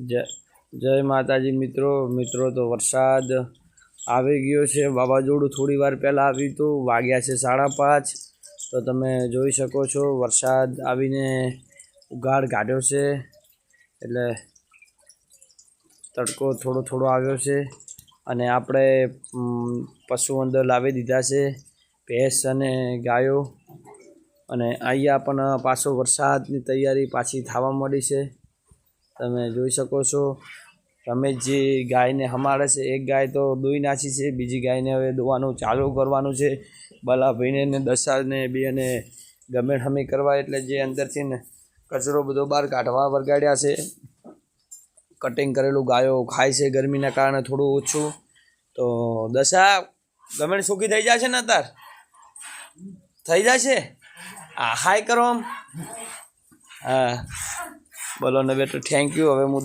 જય માતાજી મિત્રો તો વરસાદ આવી ગયો છે। વાવાઝોડું થોડી વાર પહેલાં આવ્યું હતું, વાગ્યા છે 5:30। તો તમે જોઈ શકો છો વરસાદ આવીને ઉઘાડ કાઢ્યો છે, એટલે તડકો થોડો આવ્યો છે। અને આપણે પશુ અંદર લાવી દીધા છે, ભેંસ અને ગાયો। અને અહીંયા પણ પાછો વરસાદની તૈયારી પાછી થવા માંડી છે। તમે જોઈ શકો છો રમેશજી ગાયને હમાડે છે। એક ગાય તો દોઈ નાખી છે, બીજી ગાયને હવે દોવાનું ચાલુ કરવાનું છે। બલાભાઈને ને દશાને બેને ગમે હમી કરવા, એટલે જે અંદરથી ને કચરો બધો બહાર કાઢવા વરગાડ્યા છે। કટિંગ કરેલું ગાયો ખાય છે ગરમીના કારણે થોડું ઓછું। તો દશા ગમે સૂકી થઈ જશે ને, અત્યારે થઈ જશે। આ હાય કરો આમ, હા બોલો ને બેટો, થેન્ક યુ। હવે હું